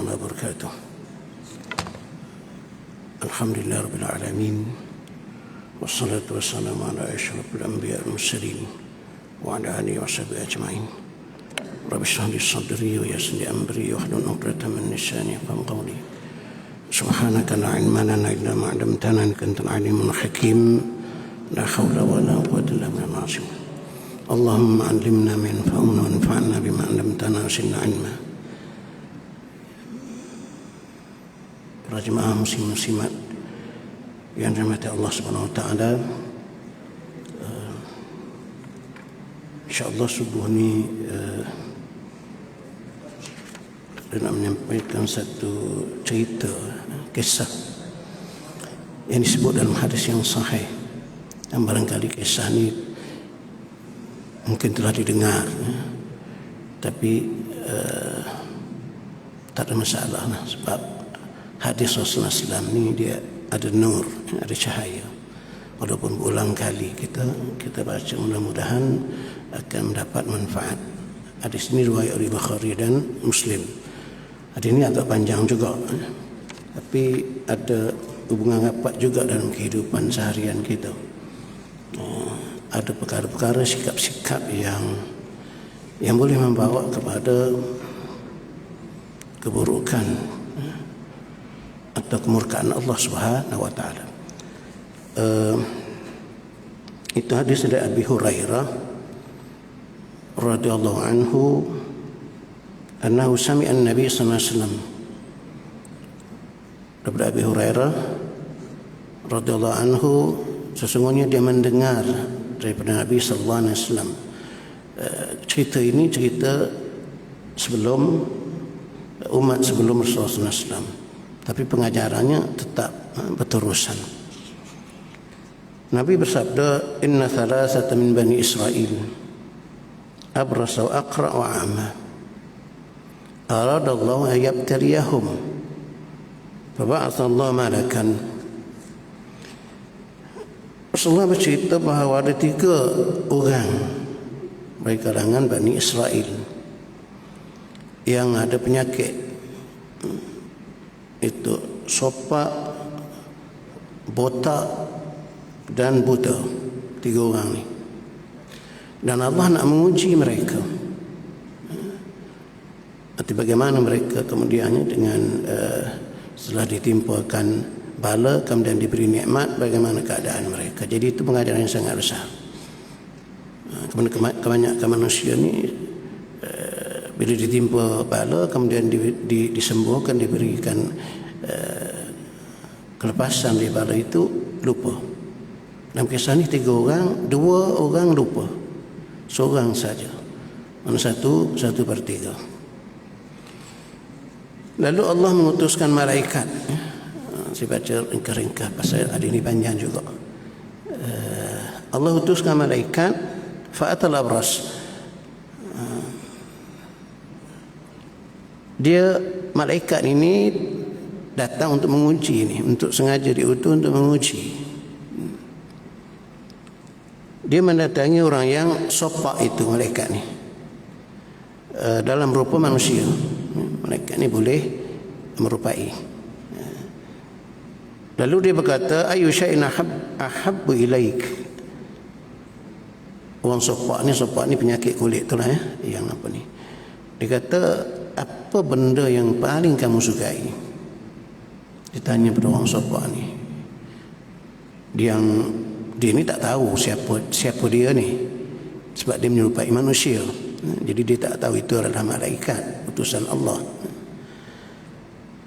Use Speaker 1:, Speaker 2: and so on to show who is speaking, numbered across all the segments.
Speaker 1: warahmatullahi wabarakatuh. Alhamdulillah rabbil alamin. Wassalatu wassalamu ala asyrafil anbiya'i wal mursalin wa ala alihi washabihi ajma'in. Rabbi shrah li sadri wa yassir li amri wahlul 'uqdatam min lisani yafqahu qawli. Subhanaka la ilma lana illa ma 'allamtana innaka antal alimul hakim. La haula wa la quwwata illa billah. Allahumma 'allimna ma yanfa'una wanfa'na bima 'allamtana wa zidna 'ilma. Para jemaah muslim-muslimat yang dirahmati Allah Subhanahu wa taala, insyaallah subuh ni nak menyampaikan satu cerita, kisah yang disebut dalam hadis yang sahih, dan barangkali kisah ni mungkin telah didengar, tapi tak ada masalah lah, sebab hadis Rasulullah SAW ni dia ada nur, ada cahaya. Walaupun berulang kali kita baca, mudah-mudahan akan mendapat manfaat. Hadis ini riwayat oleh Bukhari dan Muslim. Hadis ini agak panjang juga, tapi ada hubungan rapat juga dalam kehidupan seharian kita. Ada perkara-perkara, sikap-sikap yang boleh membawa kepada keburukan atau kemurkaan Allah Subhanahu wa taala. Itu hadis dari Abi Hurairah radhiyallahu anhu, annahu sami'a an-nabi sallallahu alaihi wasallam. Dari Abi Hurairah radhiyallahu anhu, sesungguhnya dia mendengar daripada Nabi sallallahu alaihi wasallam. Cerita ini cerita sebelum umat sebelum Rasulullah sallallahu alaihi wasallam, tapi pengajarannya tetap berterusan. Nabi bersabda, inna thalathata min bani Israel abrasa wa aqra wa a'ma arada Allah an yabtaliyahum faba'atha Allah malakan. Rasulullah bercerita bahawa ada 3 orang dari kalangan Bani Israel yang ada penyakit, itu sopak, botak dan buta. 3 orang ni, dan Allah nak menguji mereka. Nanti bagaimana mereka kemudiannya dengan setelah ditimpakan bala kemudian diberi nikmat, bagaimana keadaan mereka. Jadi itu pengajaran yang sangat besar. Kebanyakan manusia ni bila ditimpa bala kemudian disembuhkan, diberikan kelepasan dari bala itu, lupa. Dalam kisah ni 3 orang, 2 orang lupa, seorang saja, mana 1/3. Lalu Allah mengutuskan malaikat. Saya baca ringkas-ringkas pasal ada ini panjang juga. Allah utuskan malaikat, fa'atal abras. Dia, malaikat ini datang untuk menguji ini, untuk sengaja diutus untuk menguji. Dia mendatangi orang yang sopak itu, malaikat ni, dalam rupa manusia. Malaikat ni boleh merupai. Lalu dia berkata, ayu syai'in ahabbu ilaik. Orang sopak ni penyakit kulit tu lah, yang apa ni. Dia kata, apa benda yang paling kamu sukai? Ditanya pada orang sopak ni. Dia ni tak tahu siapa dia ni, sebab dia menyerupai manusia. Jadi dia tak tahu itu adalah malaikat utusan Allah.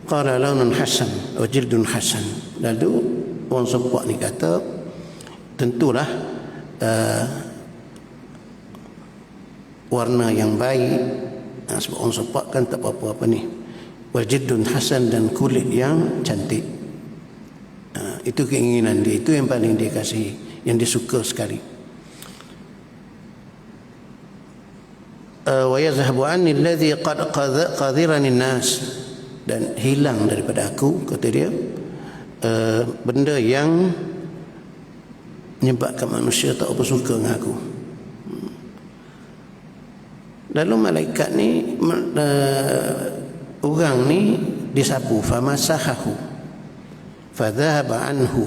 Speaker 1: Qala launun hasan wa jildun hasan. Lalu orang sopak ni kata, tentulah warna yang baik. Sebab orang sopak kan tak apa-apa ni. Wa jildun hasan, dan kulit yang cantik. Itu keinginan dia, itu yang paling dia kasih, yang dia suka sekali. Wa yazhabu anni alladhi qad qadhirani an-nas, dan hilang daripada aku, kata dia, benda yang menyebabkan manusia tak apa suka dengan aku. Lalu malaikat ni orang ni disapu, famasahahu fadhahaba anhu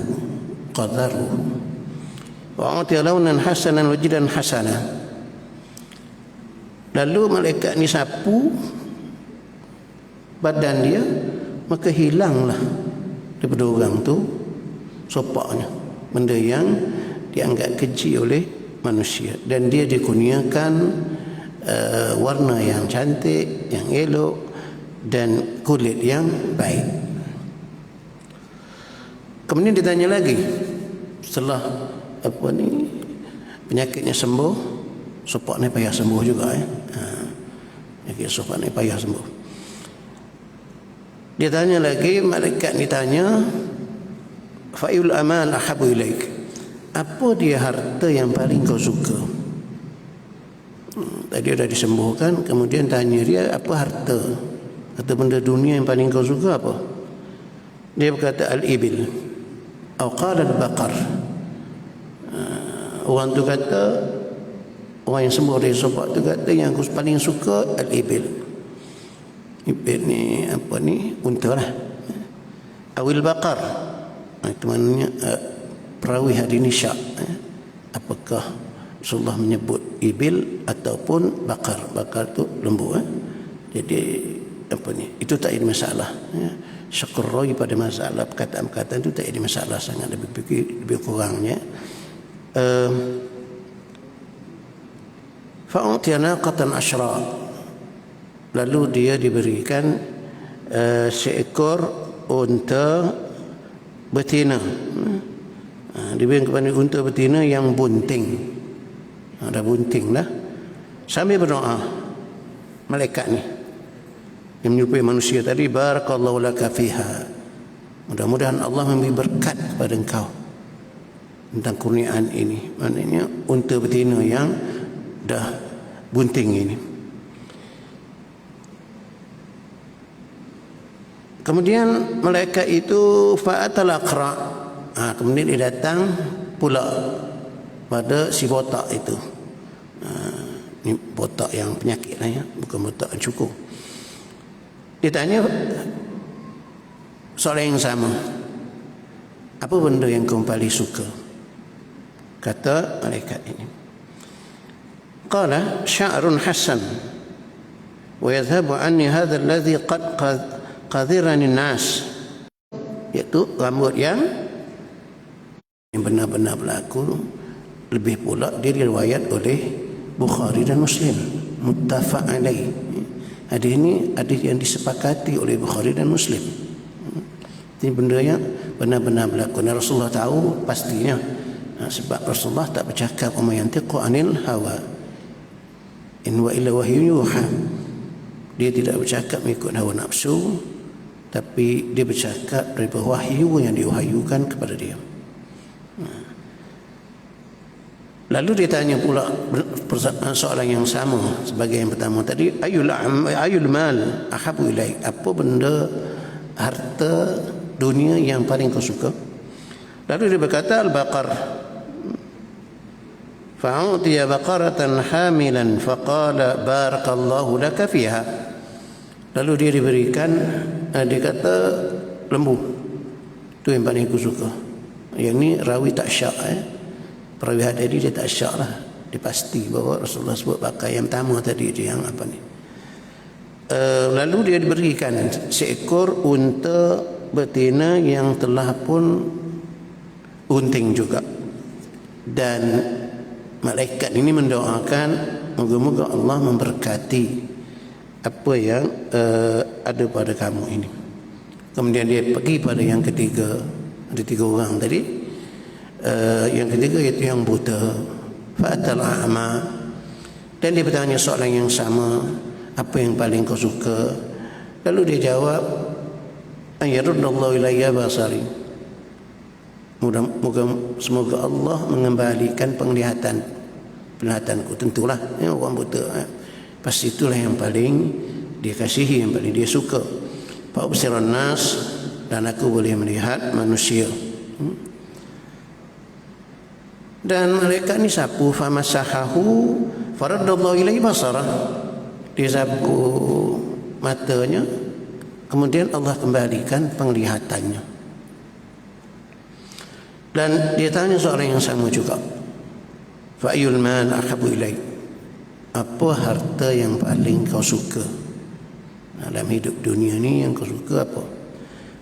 Speaker 1: qadaruhu wa utiya launan hasanan wajidan hasana. Lalu malaikat ni sapu badan dia, maka hilanglah daripada orang tu sopaknya, benda yang dianggap keji oleh manusia, dan dia dikurniakan warna yang cantik, yang elok, dan kulit yang baik. Kemudian ditanya lagi, setelah penyakitnya sembuh, sopak ni payah sembuh juga penyakit sopak ni payah sembuh. Dia tanya lagi, malaikat ni tanya, fa'il amal ahabu ilaik, apa dia harta yang paling kau suka? Tadi dah disembuhkan, kemudian tanya dia, apa harta atau benda dunia yang paling kau suka apa? Dia berkata al-ibil atau qala al-baqar. Orang tu kata, orang yang sembuh dari sopak tu kata, yang aku paling suka al-ibil. Ibil ni apa ni? Unta lah. Awil baqar, itu maknanya perawi hadis ni syak. Apakah Rasulullah menyebut ibil ataupun bakar? Bakar tu lembu. Jadi apa ni? Itu tak ada masalah. Syakur rawi pada masalah perkataan-perkataan itu tak ada masalah sangat, lebih kurangnya. Fa'utiya naqatan asyra, lalu dia diberikan seekor unta betina. Diberikan kepada unta betina yang bunting. Ada bunting lah. Sambil berdoa malaikat ni yang menyerupai manusia tadi, barakallahu laka fiha, mudah-mudahan Allah memberi berkat kepada engkau tentang kurniaan ini. Maknanya unta betina yang dah bunting ini. Kemudian malaikat itu fa'atal aqra, kemudian dia datang pula pada si botak itu. Ini botak yang penyakit lah ya, bukan botak yang cukup. Dia tanya soalan yang sama, apa benda yang kau paling suka? Kata malaikat ini, qala sya'run hasan wa yadhhabu anni hadha alladhi qad qadhirani nas, iaitu rambut yang benar-benar berlaku. Lebih pula dia diriwayat oleh Bukhari dan Muslim, muttafaq alaih. Hadis ini hadis yang disepakati oleh Bukhari dan Muslim. Ini benda yang benar-benar berlaku. Dan Rasulullah tahu pastinya, sebab Rasulullah tak bercakap wa yantiqu anil hawa in wa illa wahyu yuha. Dia tidak bercakap mengikut hawa nafsu, tapi dia bercakap dari wahyu yang diwahyukan kepada dia. Lalu dia tanya pula soalan yang sama sebagai yang pertama tadi, ayul mal ahabu ilaik, apa benda harta dunia yang paling kau suka? Lalu dia berkata al-baqar. Fa'utiya baqaratan hamilan faqala barakallahu laka fiha. Lalu dia diberikan, dia kata lembu. Itu yang paling aku suka. Yang ni rawi tak syak. Perawi hadis dia tak syak lah. Dia pasti bahawa Rasulullah sebut pakai yang pertama tadi dia yang apa ni. Lalu dia diberikan seekor unta betina yang telah pun bunting juga. Dan malaikat ini mendoakan moga-moga Allah memberkati apa yang ada pada kamu ini. Kemudian dia pergi pada yang ketiga. Ada 3 orang tadi. Yang ketiga iaitu yang buta, fa'atal a'ma, dan dia bertanya soalan yang sama, apa yang paling kau suka? Lalu dia jawab, ayyarudallahu ilayya basari, semoga Allah mengembalikan penglihatanku. Tentulah orang buta, pasti itulah yang paling dia kasihi, yang paling dia suka. Fa'ubsiran nas, dan aku boleh melihat manusia. Dan mereka ni sapu, famasahahu faradallahu ilaihi basara, dia sapu matanya, kemudian Allah kembalikan penglihatannya. Dan dia tanya soalan yang sama juga, fa ayyul mal ahabbu ilaik, apa harta yang paling kau suka dalam hidup dunia ni, yang kau suka apa?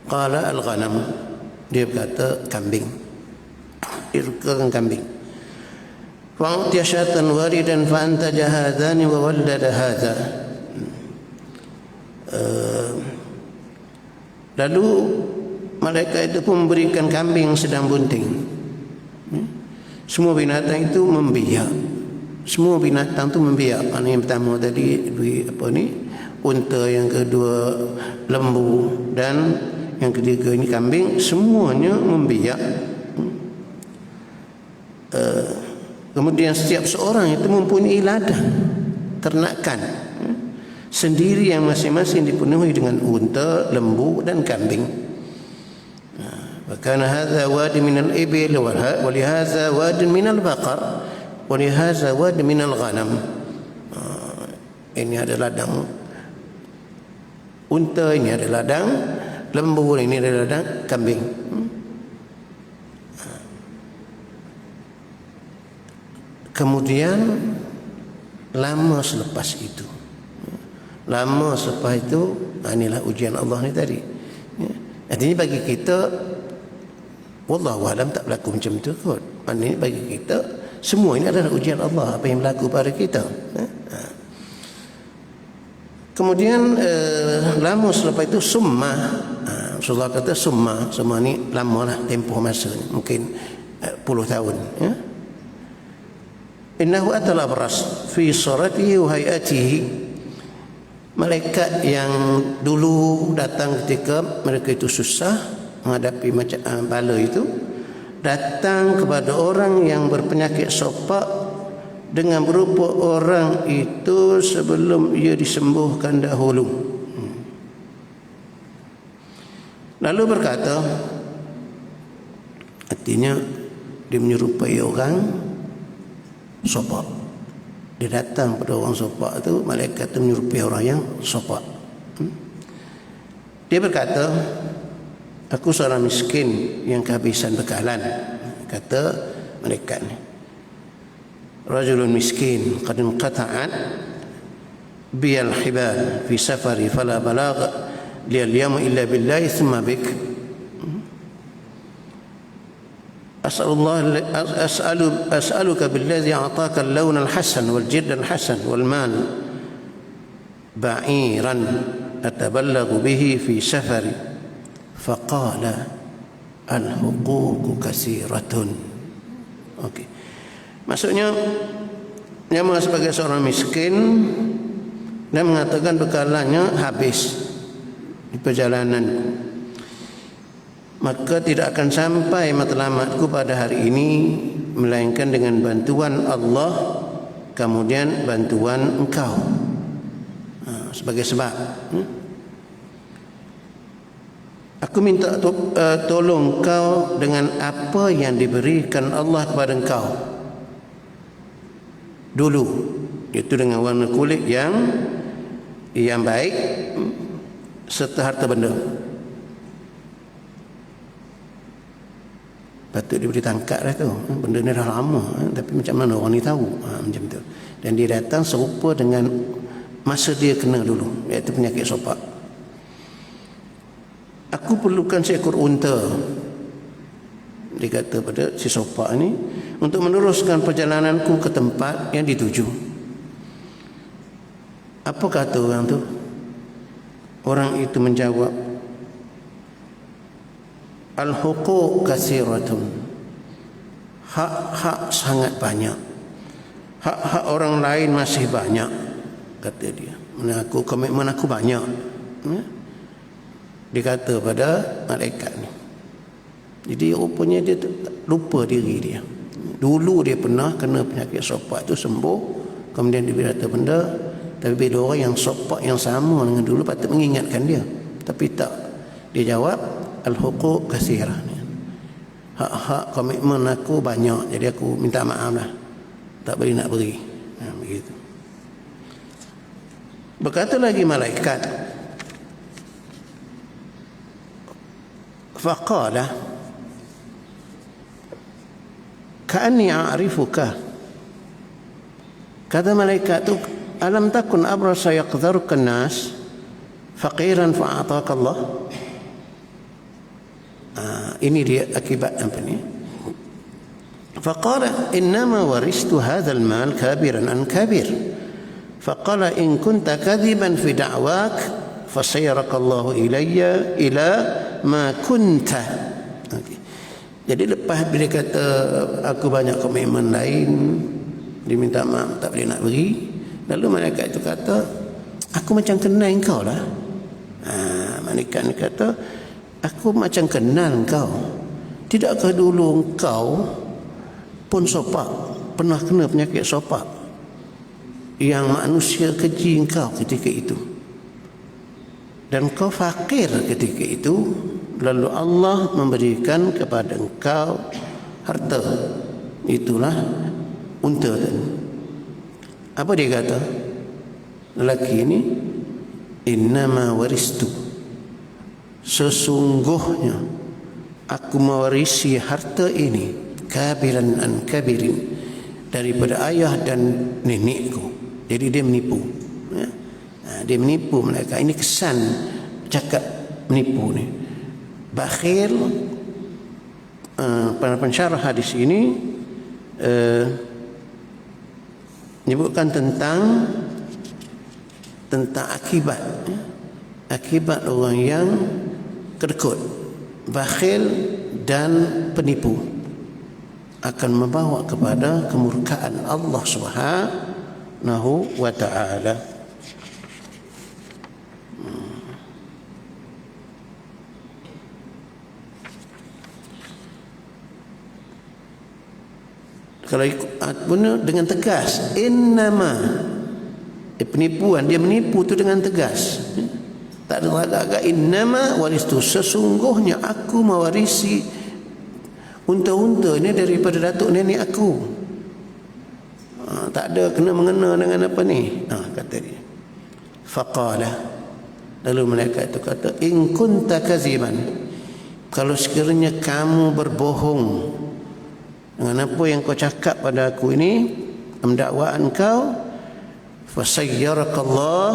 Speaker 1: Qala al-ghanam, dia berkata kambing. Dia suka kambing. Fa'utiya syatan waridan fa'antaja hadhani wa wallada hadha. Lalu malaikat itu pun memberikan kambing sedang bunting. Semua binatang itu membiak. Semua binatang itu membiak. Mana yang pertama tadi unta, yang kedua lembu, dan yang ketiga ini kambing. Semuanya membiak. Kemudian setiap seorang itu mempunyai ladang ternakan sendiri yang masing-masing dipenuhi dengan unta, lembu dan kambing. Karena hadza wadi minal ibil wa lihadza wadi minal baqar wa lihadza wadi minal ghanam. Ini ada ladang unta, ini ada ladang lembu, ini ada ladang kambing. Kemudian lama selepas itu, inilah ujian Allah ni tadi. Artinya bagi kita, wallahu alam, tak berlaku macam tu kot. Maknanya bagi kita semua ini adalah ujian Allah, apa yang berlaku pada kita. Kemudian lama selepas itu summa, Rasulullah kata summa ni lama lah tempoh masa ni, mungkin puluh tahun. Innahu atal abras fi suratihi wa hayatihi. Malaikat yang dulu datang ketika mereka itu susah menghadapi macam bala itu, datang kepada orang yang berpenyakit sopak dengan berupa orang itu sebelum ia disembuhkan dahulu. Lalu berkata, artinya dia menyerupai orang sopak. Dia datang pada orang sopak itu, malaikat itu menyerupai orang yang sopak. Dia berkata, aku seorang miskin yang kehabisan bekalan. Kata malaikat ni, rajulun miskin qad inqata'at biyal hibal fi safari fala balagha li al-yawma illa billahi thumma bik. أسألك بالذي أعطاك اللون الحسن والجلد الحسن والمال بعيرا أتبلغ به في سفري فقال الحقوق كثيرة. Okey. Maksudnya Nyama sebagai seorang miskin dan mengatakan bekalannya habis di perjalanan, maka tidak akan sampai matlamatku pada hari ini melainkan dengan bantuan Allah, kemudian bantuan engkau sebagai sebab. Aku minta tolong engkau dengan apa yang diberikan Allah kepada engkau dulu, iaitu dengan warna kulit yang baik serta harta benda. Patut dia ditangkap dah tu. Benda ni dah lama, tapi macam mana orang ni tahu? Macam tu. Dan dia datang serupa dengan masa dia kena dulu, iaitu penyakit sopak. Aku perlukan seekor unta, dia kata pada si sopak ni, untuk meneruskan perjalananku ke tempat yang dituju. Apa kata orang tu? Orang itu menjawab, al-huquq katsiratun. Hak-hak sangat banyak. Hak-hak orang lain masih banyak, kata dia. Komitmen aku banyak. Dia kata pada malaikat ni. Jadi rupanya dia lupa diri dia. Dulu dia pernah kena penyakit sopak tu sembuh, kemudian dia berkata benda, tapi bila orang yang sopak yang sama dengan dulu patut mengingatkan dia, tapi tak. Dia jawab, al-huquq katsirah. Hak-hak komitmen aku banyak, jadi aku minta maaf lah, tak boleh nak beri. Begitu. Berkata lagi malaikat, faqala ka'anni a'rifuka. Kata malaikat itu, alam takun abrasa yaqdharuka an-nas faqiran fa'ataka Allah. Ini dia akibat apa ni? Faqala innama waristu hadzal mal kabiran an kabir. Faqala in kunta kadhiban fi da'wak fasayaraka Allah ilayya ila ma kunta. Jadi lepas bila kata aku banyak komitmen lain, dia minta maaf tak boleh nak beri, lalu malaikat itu kata aku macam kenal engkau lah. Malaikat ni kata aku macam kenal engkau. Tidakkah dulu engkau pun sopak, pernah kena penyakit sopak yang manusia keji engkau ketika itu, dan kau fakir ketika itu, lalu Allah memberikan kepada engkau harta. Itulah unta tadi. Apa dia kata? Lelaki ini, innama waristu, sesungguhnya aku mewarisi harta ini, kabiran an kabirin, daripada ayah dan nenekku. Jadi dia menipu, ya? Dia menipu mereka. Ini kesan cakap menipu ni. Bakhil, para pensyarah hadis ini menyebutkan tentang akibat, ya? Akibat orang yang kedekut, bakhil dan penipu akan membawa kepada kemurkaan Allah Subhanahu wa ta'ala. Kalau ikut dengan tegas, innama, penipuan, dia menipu tu dengan tegas, tak ada agak-agak. Innama waristu, sesungguhnya aku mewarisi unta-unta ini daripada datuk nenek aku. Tak ada kena-mengena dengan apa ni, kata dia. Faqala, lalu malaikat itu kata, in kunta kaziban, kalau sekiranya kamu berbohong dengan apa yang kau cakap pada aku ini, mendakwaan kau, fasayyarakallah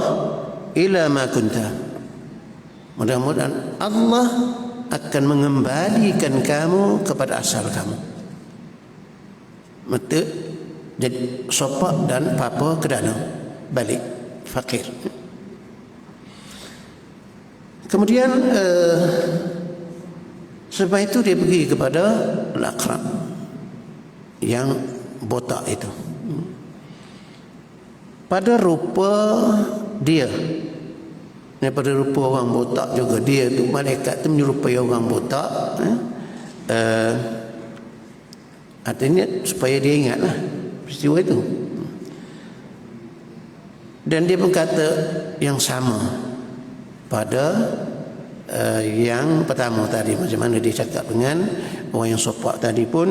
Speaker 1: ila ma kunta, mudah-mudahan Allah akan mengembalikan kamu kepada asal kamu. Mata jadi sopak dan papa ke dalam, balik fakir. Kemudian sebab itu dia pergi kepada Al-Aqra' yang botak itu. Pada rupa dia, daripada rupa orang botak juga, dia tu malaikat tu menyerupai orang botak, artinya supaya dia ingatlah peristiwa itu. Dan dia berkata yang sama pada yang pertama tadi, macam mana dia cakap dengan orang yang sopak tadi pun,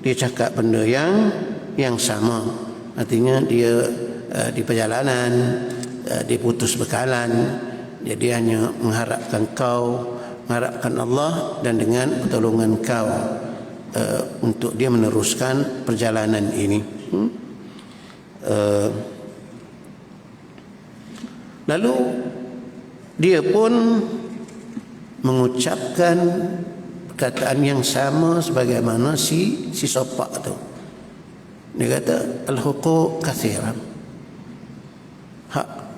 Speaker 1: dia cakap benda yang sama. Artinya dia di perjalanan, dia putus bekalan, jadi hanya mengharapkan kau, mengharapkan Allah dan dengan pertolongan kau untuk dia meneruskan perjalanan ini. Lalu dia pun mengucapkan perkataan yang sama sebagaimana si sopak tu. Dia kata al-huquq katsiran,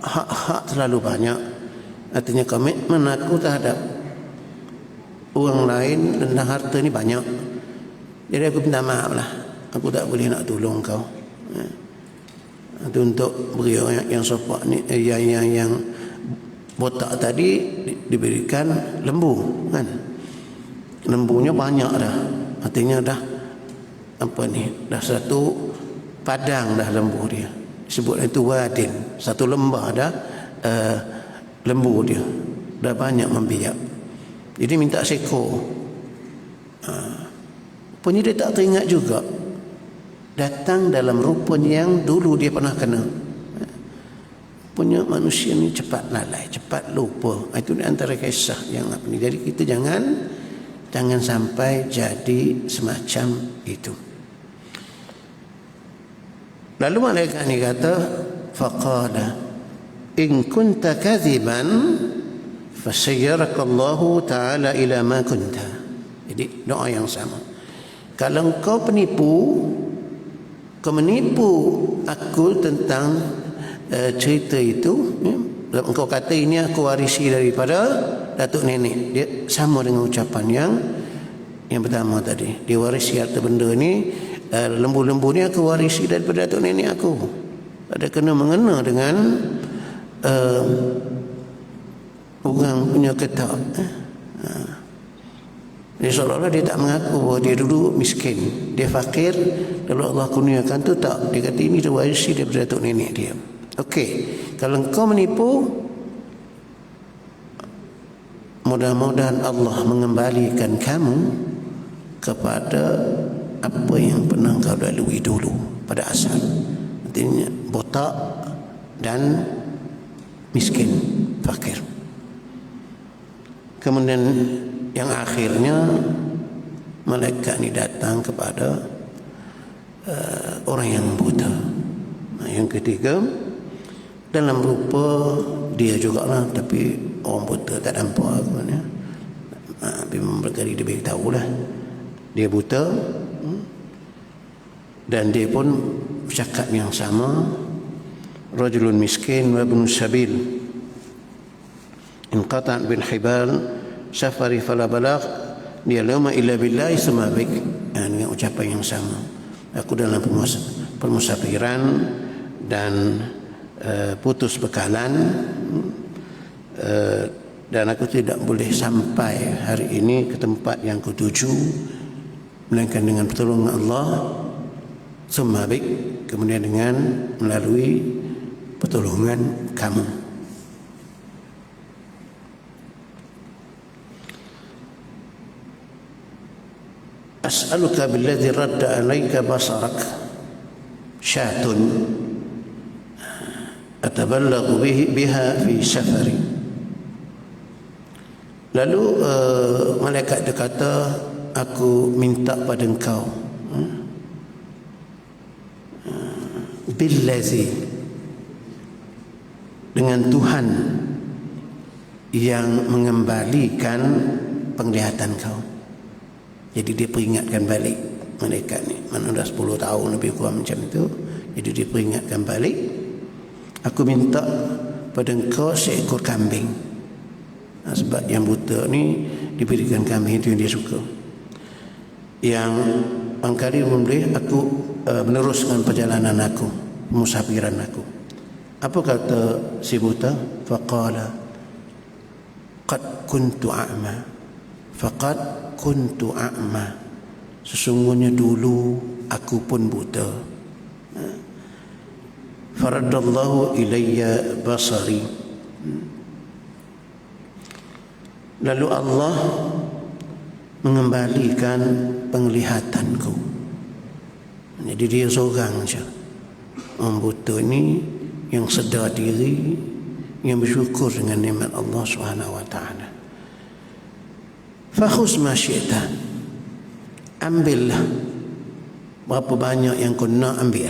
Speaker 1: hak terlalu banyak. Artinya komitmen aku terhadap orang lain tentang harta ni banyak. Jadi aku minta maaf lah, aku tak boleh nak tolong kau. Itu untuk beri orang yang sopak ni, yang botak tadi diberikan lembu, kan? Lembunya banyak dah, artinya dah apa ni, dah satu padang dah lembu dia. Disebut itu wadin, satu lembah dah lembu dia, dah banyak membiak. Jadi minta seekor. Punya dia tak teringat juga, datang dalam rupanya yang dulu dia pernah kena. Punya manusia ni cepat lalai, cepat lupa. Itu di antara kisah yang apa ni. Jadi kita jangan Jangan sampai jadi semacam itu. Lalu malaikat ni kata, faqala in kunta kadhiban fasayyarakallahu ta'ala ila ma kunta. Jadi doa yang sama. Kalau engkau penipu, kau menipu aku tentang cerita itu, engkau kata ini aku warisi daripada datuk nenek. Dia sama dengan ucapan yang pertama tadi. Dia warisi harta benda ni, lembu-lembu ni aku warisi daripada datuk nenek aku. Ada kena-mengena dengan orang punya kitab. Dia seolah-olah dia tak mengaku bahawa dia dulu miskin, dia fakir, lalu Allah kurniakan tu tak. Dia kata ini dia warisi daripada datuk nenek dia. Okey, kalau engkau menipu, mudah-mudahan Allah mengembalikan kamu kepada apa yang pernah kau lalui dulu pada asal. Artinya botak dan miskin, fakir. Kemudian yang akhirnya malaikat ni datang kepada orang yang buta. Yang ketiga, dalam rupa dia jugalah, tapi orang buta tak nampak apa ni. Memang berkali dia beritahu lah dia buta, dan dia pun bercakap yang sama, rajulun miskin wa ibn sabil inqata' bil hibal safari fala balagh dia lama illa billahi sumabik. Dengan ucapan yang sama, aku dalam permusafiran dan putus bekalan, dan aku tidak boleh sampai hari ini ke tempat yang kutuju melainkan dengan pertolongan Allah, sumabik, kemudian dengan melalui pertolongan kamu. As'aluka billadhi radda alayka basarak syatun atabalaghu biha fi safari. Lalu malaikat dia kata, aku minta pada engkau billadhi, dengan Tuhan yang mengembalikan penglihatan kau. Jadi dia peringatkan balik malaikat ni. Mana dah 10 tahun lebih kurang macam itu. Jadi dia peringatkan balik, aku minta pada engkau seekor kambing. Sebab yang buta ni diberikan kambing itu yang dia suka. Yang barangkali boleh aku meneruskan perjalanan aku, musafiran aku. Apa kata si buta? Faqala qad kuntu a'ma. Faqad kuntu a'ma. Sesungguhnya dulu aku pun buta. Faradallahu ilayya basari. Lalu Allah mengembalikan penglihatanku. Jadi dia seorang saja. Orang buta ni yang sedar diri, yang bersyukur dengan nikmat Allah SWT. Fakhuz ma syi'ta, ambillah berapa banyak yang kau nak ambil.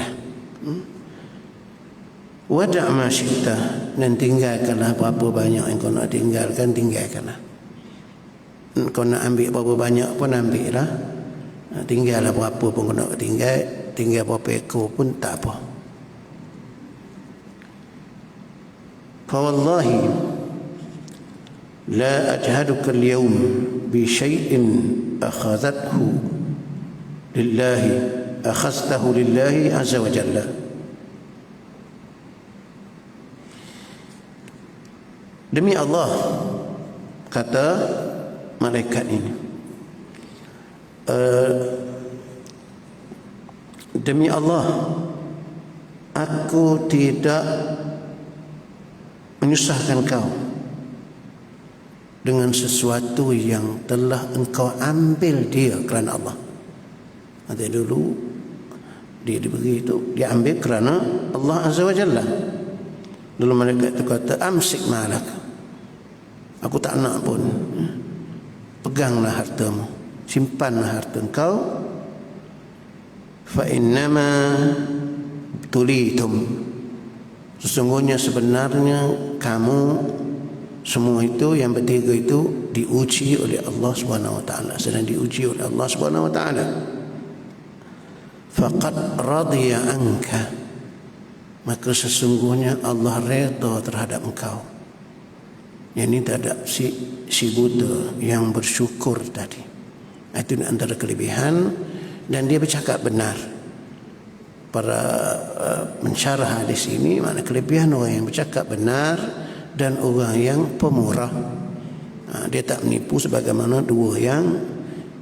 Speaker 1: Wada' ma syi'ta, dan tinggalkanlah berapa banyak yang kau nak tinggalkanlah. Kau nak ambil berapa banyak pun ambil lah. Tinggallah berapa pun kau nak tinggal berapa ekor pun tak apa. Fa wallahi la ajhaduka al-yawm bi syai'in akhadhahu lillahi azza wa jalla. Demi Allah, kata malaikat ini, demi Allah, aku tidak menyusahkan kau dengan sesuatu yang telah engkau ambil dia kerana Allah. Nanti dulu dia diberi itu, dia ambil kerana Allah Azza wa Jalla. Lalu malaikat itu kata, amsik malak, aku tak nak pun. peganglah hartamu, simpanlah harta engkau. Fa innama tulitum, sesungguhnya sebenarnya kamu semua itu yang bertiga itu diuji oleh Allah Subhanahu wa taala, sedang diuji oleh Allah Subhanahu wa taala. Faqad radiya anka, maka sesungguhnya Allah redha terhadap engkau. Yang ini tak ada si buta yang bersyukur tadi. Itu antara kelebihan, dan dia bercakap benar. Para mensyarah hadis ini, makna kelebihan orang yang bercakap benar dan orang yang pemurah. Dia tak menipu sebagaimana dua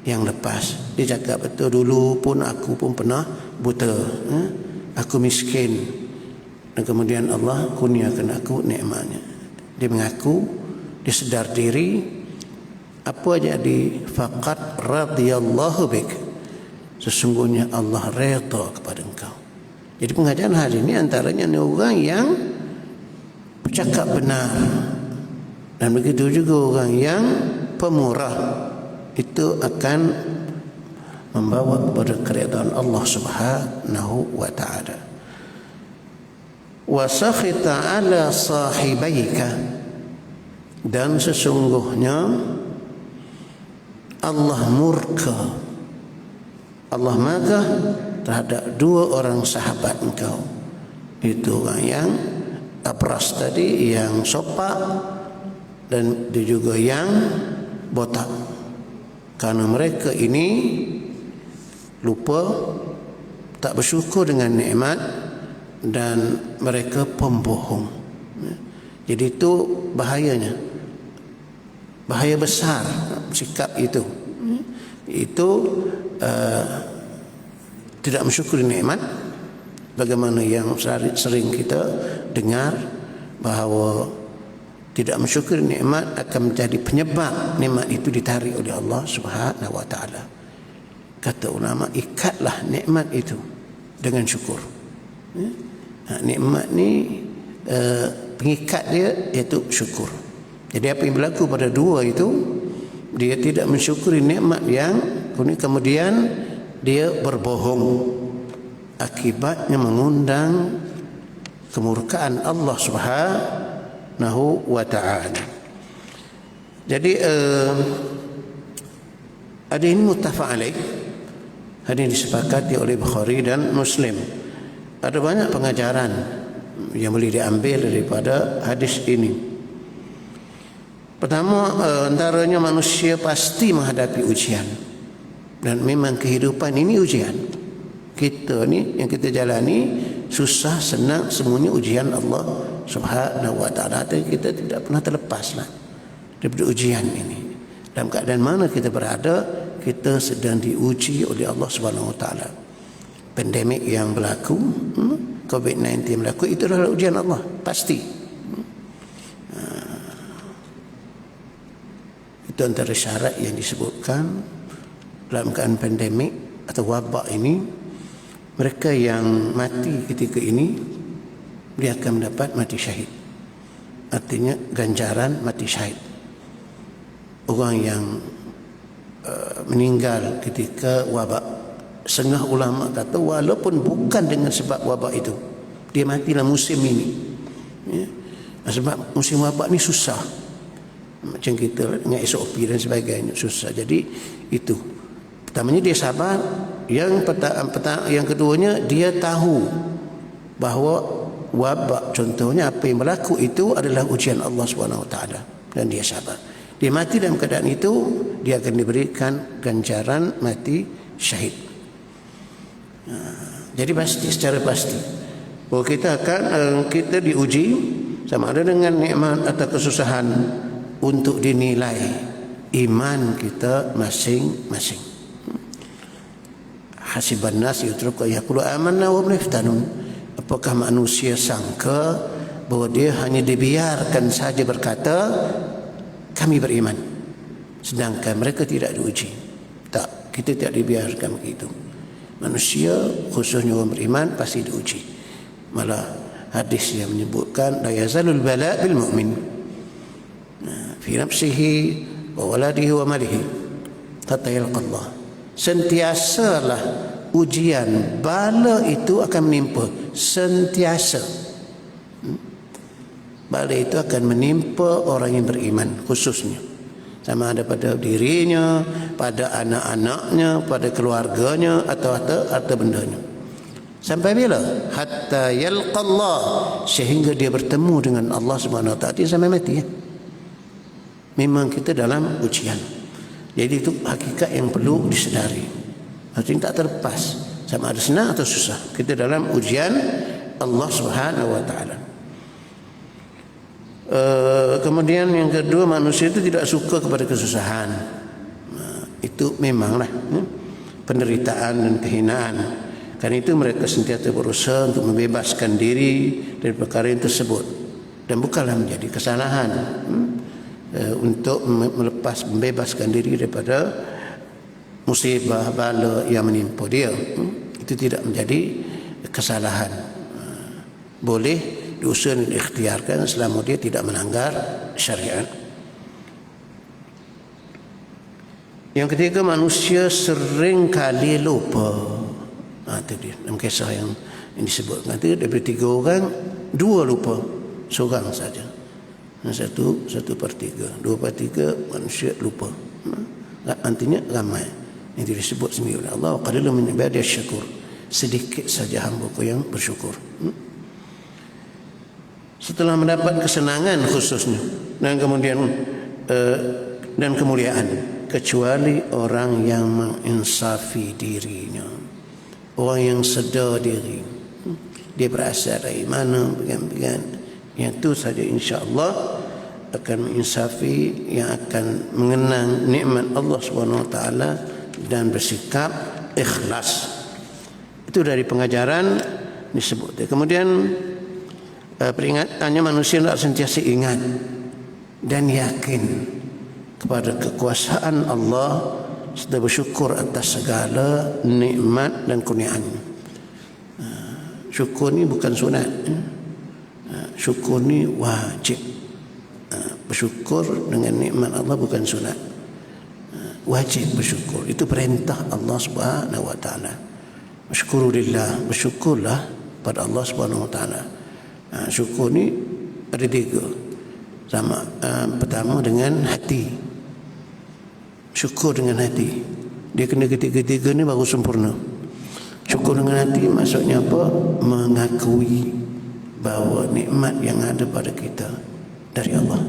Speaker 1: yang lepas. Dia cakap betul, dulu pun aku pun pernah buta, aku miskin, dan kemudian Allah kurniakan aku nikmatnya. Dia mengaku, dia sedar diri, apa jadi faqad radhiyallahu bik, sesungguhnya Allah redha kepada engkau. Jadi pengajaran hari ini antaranya orang yang bercakap benar, dan begitu juga orang yang pemurah, itu akan membawa kepada keridhaan Allah Subhanahu wa taala. Wa sakhita ala sahibaika, dan sesungguhnya Allah murka, Allah marah terhadap dua orang sahabat engkau. Itu orang yang abras tadi, yang sopak, dan dia juga yang botak. Karena mereka ini lupa, tak bersyukur dengan nikmat, dan mereka pembohong. Jadi itu bahayanya, bahaya besar sikap itu. Itu tidak mensyukuri nikmat, bagaimana yang sering kita dengar bahawa tidak mensyukuri nikmat akan menjadi penyebab nikmat itu ditarik oleh Allah Subhanahu wa taala. Kata ulama, ikatlah nikmat itu dengan syukur. Nikmat ni pengikat dia iaitu syukur. Jadi apa yang berlaku pada dua itu, dia tidak mensyukuri nikmat yang kemudian dia berbohong, akibatnya mengundang kemurkaan Allah Subhanahu wa ta'ala. Jadi ada ini muttafaq alaih, hadis disepakati oleh Bukhari dan Muslim. Ada banyak pengajaran yang boleh diambil daripada hadis ini. Pertama, antaranya manusia pasti menghadapi ujian, dan memang kehidupan ini ujian. Kita ni yang kita jalani, susah senang semuanya ujian Allah Subhanahu wa taala. Kita tidak pernah terlepaslah daripada ujian ini. Dalam keadaan mana kita berada, kita sedang diuji oleh Allah Subhanahu wa taala. Pandemik yang berlaku, COVID-19 berlaku, itu adalah ujian Allah, pasti. Itu antara syarat yang disebutkan dalam keadaan pandemik atau wabak ini. Mereka yang mati ketika ini, dia akan mendapat mati syahid. Artinya ganjaran mati syahid. Orang yang meninggal ketika wabak, setengah ulama kata walaupun bukan dengan sebab wabak itu, dia matilah musim ini, ya. Sebab musim wabak ni susah, macam kita dengan SOP dan sebagainya, susah. Jadi itu pertamanya dia sabar, yang keduanya dia tahu bahawa wabak contohnya apa yang berlaku itu adalah ujian Allah Subhanahu wa taala, dan dia sabar. Dia mati dalam keadaan itu, dia akan diberikan ganjaran mati syahid. Jadi pasti, secara pasti bahawa kita diuji sama ada dengan nikmat atau kesusahan untuk dinilai iman kita masing-masing. Hasiban nas yutruku yaqulu amanna wa hum la yuftanun. Apakah manusia sangka bahawa dia hanya dibiarkan saja berkata kami beriman, sedangkan mereka tidak diuji? Tak, kita tidak dibiarkan begitu. Manusia, khususnya orang beriman, pasti diuji. Malah hadis yang menyebutkan la yazalul bala bil mu'min fi nafsihi wa waladihi wa malihi hatta yalqa Allah. Sentiasalah ujian, bala itu akan menimpa, sentiasa. Bala itu akan menimpa orang yang beriman khususnya, sama ada pada dirinya, pada anak-anaknya, pada keluarganya, atau harta bendanya. Sampai bila? Hatta yalqa Allah, sehingga dia bertemu dengan Allah Subhanahu wa taala sampai mati ya. Memang kita dalam ujian. Jadi itu hakikat yang perlu disedari. Artinya tak terlepas, sama ada senang atau susah, kita dalam ujian Allah Subhanahu wa taala. Kemudian yang kedua, manusia itu tidak suka kepada kesusahan. Itu memanglah penderitaan dan kehinaan. Karena itu mereka sentiasa berusaha untuk membebaskan diri dari perkara yang tersebut, dan bukanlah menjadi kesalahan untuk membebaskan diri daripada musibah bala yang menimpa dia. Itu tidak menjadi kesalahan, boleh diusaha dan diikhtiarkan selama dia tidak melanggar syariat. Yang ketiga, manusia sering kali lupa. Itu dia dalam kisah yang disebutkan. Daripada 3 orang, 2 lupa, seorang saja. Satu per 3, 2 per 3 manusia lupa. Artinya ramai. Yang disebut sendiri oleh Allah, qalilun min ibadiyas syakur, sedikit saja hamba-Ku yang bersyukur. Setelah mendapat kesenangan khususnya dan kemudian dan kemuliaan, kecuali orang yang menginsafi dirinya, orang yang sedar diri, dia berasal dari mana, bagian-bagian yang itu saja insya-Allah akan menginsafi, yang akan mengenang nikmat Allah Subhanahu wa taala dan bersikap ikhlas. Itu dari pengajaran disebut. Kemudian peringatannya, manusia tidak sentiasa ingat dan yakin kepada kekuasaan Allah serta bersyukur atas segala nikmat dan kurniaan. Syukur ni bukan sunat, syukur ni wajib. Bersyukur dengan nikmat Allah bukan sunat, wajib bersyukur. Itu perintah Allah Subhanahu wa taala. Syukurillah, bersyukurlah pada Allah Subhanahu wa taala. Syukur ni ada 3. Sama, pertama dengan hati. Syukur dengan hati. Dia kena ketiga-tiga ni baru sempurna. Syukur dengan hati maksudnya apa? Mengakui bahawa nikmat yang ada pada kita dari Allah.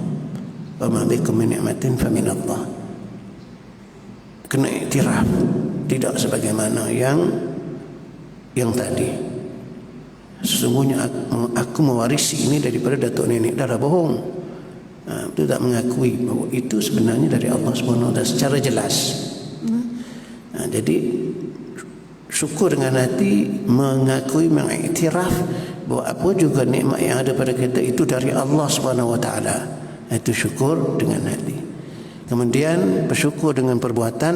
Speaker 1: Wa ma bikum min ni'matin fa min Allah. Kena iktiraf, tidak sebagaimana yang tadi. Sesungguhnya aku mewarisi ini daripada datuk nenek. Dah bohong. Itu tak mengakui bahawa itu sebenarnya dari Allah Subhanahu wa taala secara jelas. Jadi syukur dengan hati, mengakui, mengiktiraf bahawa apa juga nikmat yang ada pada kita itu dari Allah Subhanahu wa taala. Itu syukur dengan hati. Kemudian bersyukur dengan perbuatan,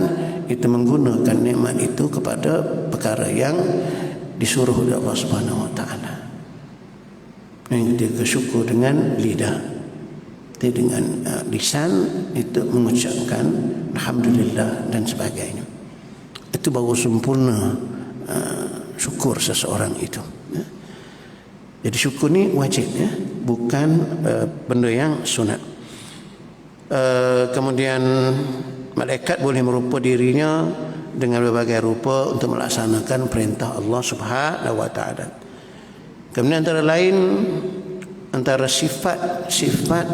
Speaker 1: itu menggunakan nikmat itu kepada perkara yang disuruh oleh Allah Subhanahu wa taala. Yang ketiga, syukur dengan lidah. Dengan lisan itu mengucapkan alhamdulillah dan sebagainya. Itu baru sempurna syukur seseorang itu. Jadi syukur ni wajib ya, bukan benda yang sunat. Kemudian malaikat boleh merupa dirinya dengan berbagai rupa untuk melaksanakan perintah Allah Subhanahu wa taala. Kemudian antara lain, antara sifat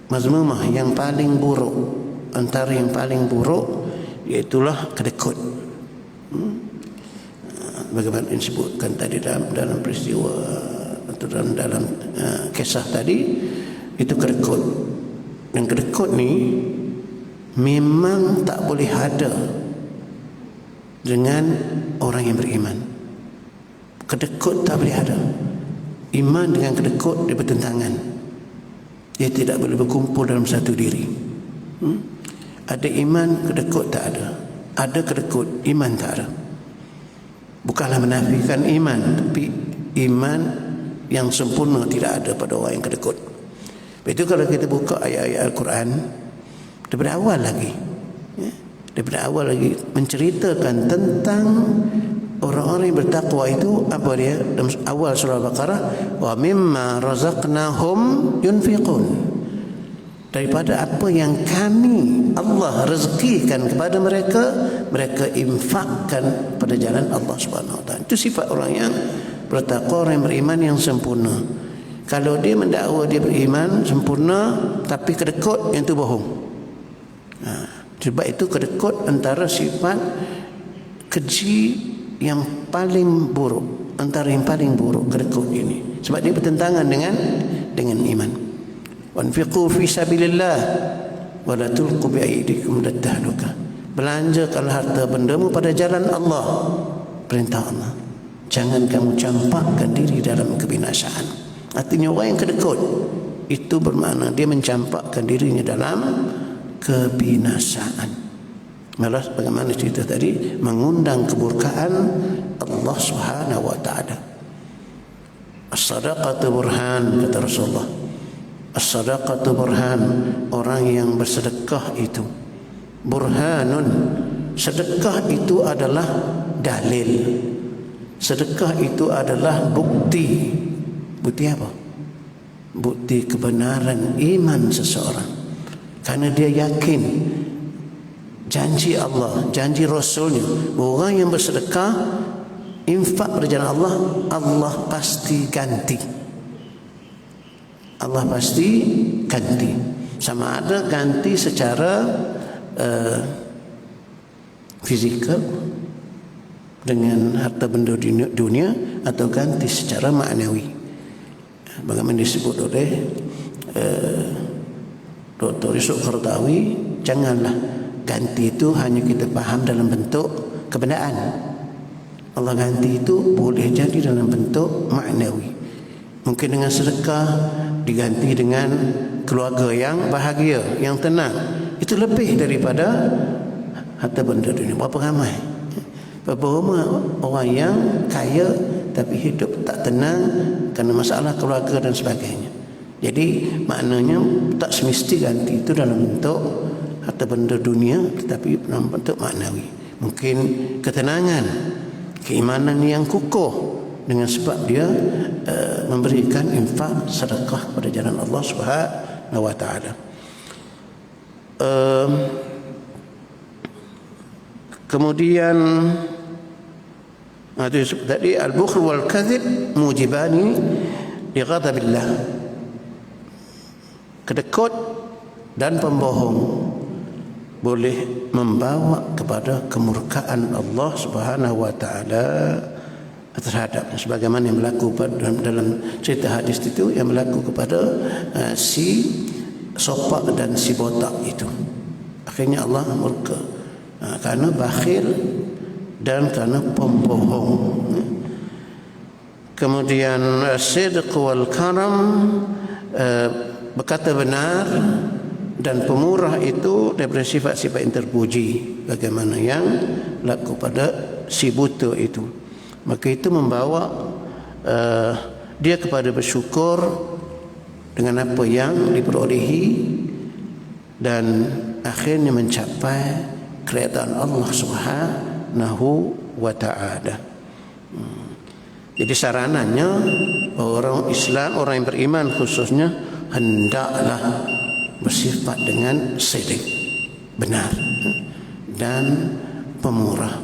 Speaker 1: mazmumah yang paling buruk, antara yang paling buruk iaitulah kedekut. Bagaimana disebutkan tadi dalam peristiwa atau dalam kisah tadi, itu kedekut. Dan kedekut ni memang tak boleh ada dengan orang yang beriman. Kedekut tak boleh ada. Iman dengan kedekut dia bertentangan. Dia tidak boleh berkumpul dalam satu diri. Ada iman, kedekut tak ada. Ada kedekut, iman tak ada. Bukanlah menafikan iman, tapi iman yang sempurna tidak ada pada orang yang kedekut. Itu kalau kita buka ayat-ayat Al-Quran daripada awal lagi, ya, daripada awal lagi menceritakan tentang orang-orang yang bertakwa itu. Apa dia? Dalam awal surah Al-Baqarah, wa mimma razaqnahum yunfiqun, daripada apa yang kami Allah rezekikan kepada mereka, mereka infakkan pada jalan Allah Subhanahu wa taala. Itu sifat orang yang bertakwa, orang yang beriman yang sempurna. Kalau dia mendakwa dia beriman sempurna tapi kedekut, yang itu bohong. Sebab itu kedekut antara sifat keji yang paling buruk, antara yang paling buruk kedekut ini. Sebab dia bertentangan dengan iman. Wanfiqu fi sabilillah wa la tulqu bi aydikum ila tahluka. Belanjakanlah harta bendamu pada jalan Allah, perintah Allah. Jangan kamu campakkan diri dalam kebinasaan. Artinya orang yang kedekut itu bermakna dia mencampakkan dirinya dalam kebinasaan. Malah bagaimana cerita tadi, mengundang keburkaan Allah Subhanahu wa taala. As-sadaqatu burhan, kata Rasulullah. As-sadaqatu burhan, orang yang bersedekah itu burhanun. Sedekah itu adalah dalil. Sedekah itu adalah bukti. Bukti apa? Bukti kebenaran iman seseorang. Karena dia yakin janji Allah, janji Rasulnya, orang yang bersedekah, infak pada jalan Allah, Allah pasti ganti. Allah pasti ganti. Sama ada ganti secara fizikal dengan harta benda dunia, atau ganti secara maknawi. Bagaimana disebut oleh Dr. Yusuf Qaradawi, janganlah ganti itu hanya kita faham dalam bentuk kebendaan. Allah ganti itu boleh jadi dalam bentuk maknawi. Mungkin dengan sedekah diganti dengan keluarga yang bahagia, yang tenang. Itu lebih daripada harta benda dunia. Berapa ramai, berapa orang yang kaya tapi hidup tak tenang kerana masalah keluarga dan sebagainya. Jadi maknanya tak semesti ganti itu dalam bentuk harta benda dunia, tetapi dalam bentuk maknawi. Mungkin ketenangan, keimanan yang kukuh dengan sebab dia memberikan infak sedekah pada jalan Allah Subhanahu wa taala. Kemudian tadi al-bukhl wal kadhib mujibani li ghadabillah. Kedekut dan pembohong boleh membawa kepada kemurkaan Allah Subhanahu wa taala terhadap, sebagaimana yang berlaku dalam cerita hadis itu, yang berlaku kepada si sopak dan si botak itu. Akhirnya Allah murka kerana bakhil dan kerana pembohong. Kemudian sidq wal karam, berkata benar dan pemurah itu daripada sifat-sifat yang terpuji, bagaimana yang berlaku pada si buta itu. Maka itu membawa dia kepada bersyukur dengan apa yang diperolehi dan akhirnya mencapai keredaan Allah Subhanahu wa taala. Jadi saranannya orang Islam, orang yang beriman khususnya, hendaklah bersifat dengan sidq, benar, dan pemurah.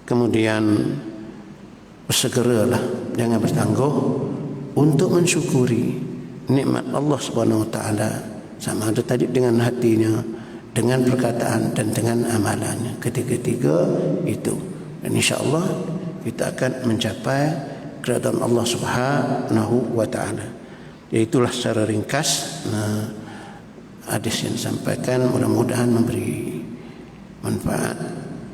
Speaker 1: Kemudian bersegeralah, jangan bertangguh untuk mensyukuri nikmat Allah Subhanahu wa taala, sama ada tadi dengan hatinya, dengan perkataan dan dengan amalannya. Ketiga-tiga itu, dan insya-Allah kita akan mencapai keridaan Allah Subhanahu wa taala. Itulah secara ringkas hadis yang disampaikan, mudah-mudahan memberi manfaat,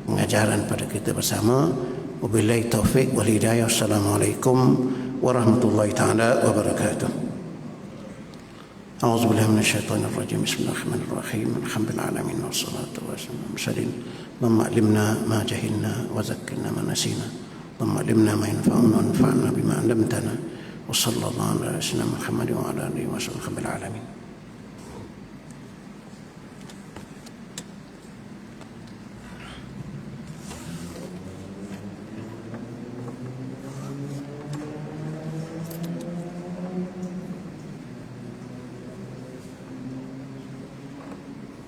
Speaker 1: pengajaran pada kita bersama. Wabillahi taufiq wal hidayah. Assalamualaikum warahmatullahi taala wabarakatuh. A'udzu billahi minasyaitonir rajim. Bismillahirrahmanirrahim. Alhamdulillah alamin wassalatu wassalamu ala alimna ma jahilna wa zakkirna ma nasina. Allahumma alimna ma yanfa'una wanfa'na bima 'allamtana wa sallallahu ala sayyidina Muhammad wa ala alihi wa sahbihi alamin.